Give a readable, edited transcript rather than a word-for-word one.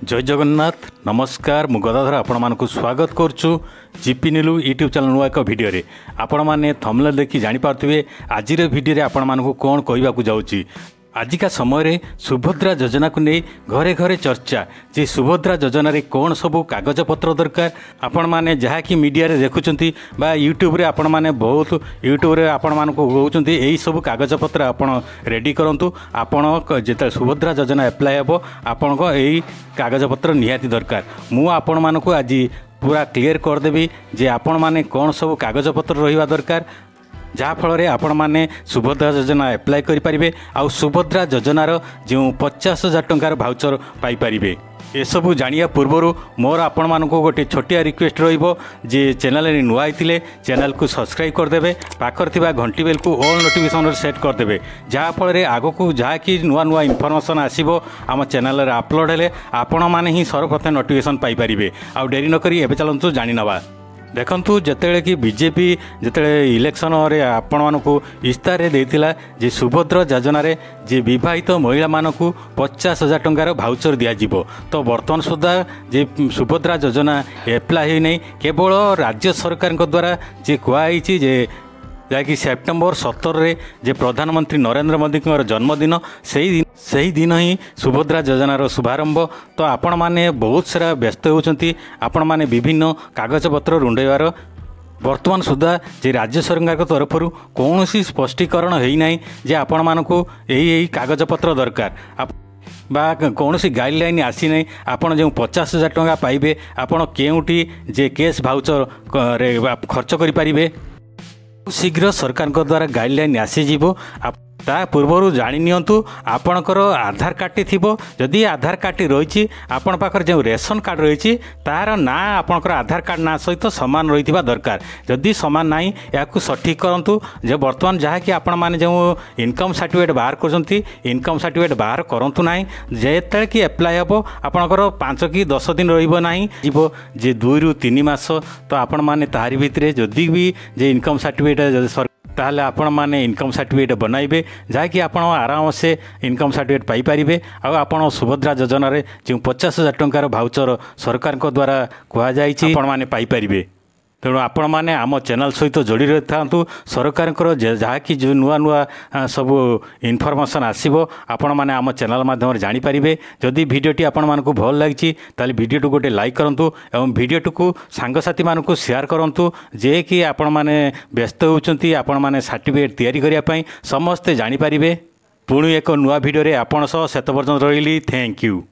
जय जगन्नाथ नमस्कार मु गदाधर आपण मानक स्वागत करुच्छु जीपी नीलू यूट्यूब चैनल नुआ एक भिडियो रे आपण माने थंबनेल देखि जानि पारथिबे आज भिडियो रे आपण मानक कोन कहबाकू जाउची। आजिका समय रे सुभद्रा योजना को नहीं घरे घरे चर्चा जे सुभद्रा योजना रे कौन सबू कागज पत्र दरकार आपण माने जहा कि मीडिया रे देखुचंती बा यूट्यूब रे आपण माने बहुत यूट्यूब रे आपण मान को कहउचंती एई सब कागज पत्र आपण रेडी करंतु आपण जेते सुभद्रा योजना अप्लाई हेबो आपण को एई कागज पत्र निहाती दरकार। मु आपण मान को आज पूरा क्लियर कर देबी जे आपण माने कौन सबू कागज पत्र रहिबा दरकार जहाँफल आपण मैंने सुभद्रा योजना एप्लाय करें आउ सुभद्रा योजनार जो 50,000 टंकार भाउचर पाइपर एसबू जानिया पूर्वर मोर आपण मानक गोटे छोटिया रिक्वेस्ट रहिबो जे चैनल नुआ आइतिले चैनल को सब्सक्राइब करदेबे पाखर थिबा घंटी बेल को ऑल नोटिफिकेशन सेट करदेबे जहाँफल आग को जहाँ कि नुआ नुआ इनफॉरमेशन आसीबो आम चैनल रे अपलोड हेले आपण माने ही सर्वप्रथम नोटिफिकेशन पाइपर आउ डेरी नकरी एबे चलंतु जानि नवा। देखंतु जेतेले कि बीजेपी जेतेले इलेक्शन रे आपण मानकू इस्तार देइतिला जे सुभद्रा योजना रे जे विवाहित महिला मानकू 50,000 टंकार भाउचर दिया जिवो तो वर्तमान सुधा जे सुभद्रा योजना एप्लाई नै केवल राज्य सरकार द्वारा जे कुआइछि जे जहाँकि सेप्टेम्बर 17 रे जे प्रधानमंत्री नरेंद्र मोदी जन्मदिन से दिन ही सुभद्रा योजनार शुभारंभ तो आपण माने बहुत सारा व्यस्त होती आपण माने विभिन्न कागज पत्र रुंडेवार वर्तमान सुधा जे राज्य सरकार तरफ कौन स्पष्टीकरण होना जे आपण मानकू यही कागज पत्र दरकार बा कौन गाइडलाइन आसी नहीं आपड़ जो 50,000 टंका पाइबे आपण केउटी जे केस भाउचर रे खर्च करें शीघ्र सरकार द्वारा गाइडलाइन आसीजिवो ता पूर्वर जानी नियंतु आपणकर आधार कार्ड थी जदि आधार कार्ड रही आपण पाखर जो रेशन कार्ड रही तार ना आपणकर आधार कार्ड ना सहित सामान रही दरकार जदि सामान ना या सठिक करूँ जे बर्तमान जहाँ कि आपण मैंने जो इनकम सर्टिफिकेट बाहर कर इनकम सर्टिफिकेट बाहर करूँ ना जेते कि एप्लाय हम आपणकर 5 कि 10 दिन रहा जे 2 ରୁ 3 मास तो आपण मैंने तारी भितर जदि भी जे इनकम सर्टिफिकेट ताहले आपण माने इनकम सर्टिफिकेट बनाइबे जहाँकि आपण आराम से इनकम सर्टिफिकेट पाइपर आउ आपण सुभद्रा योजना रे जो 50,000 टंकार भाउचर सरकार द्वारा कहुई आपण माने पाइपर तेणु आपण मैंने आम चैनल सहित जोड़ी रही था सरकार जहाँ कि जो नुआ नुआ सब इनफॉरमेशन आसो आपण मैंने आम चैनल माध्यम जानीपारे जदि भिडियोटी आपण मानक भल लगी ताली भिडियो गोटे लाइक करूँ और भिडियो को सांगसाथी मानक शेयर करूँ जे कि आपण मैंने व्यस्त होती आपण मैंने सर्टिफिकेट तैयारी करने समस्ते जानीपारे पुणी एक नुआ भिडियो रे आपण सह सेत पर्यंत रही थैंक यू।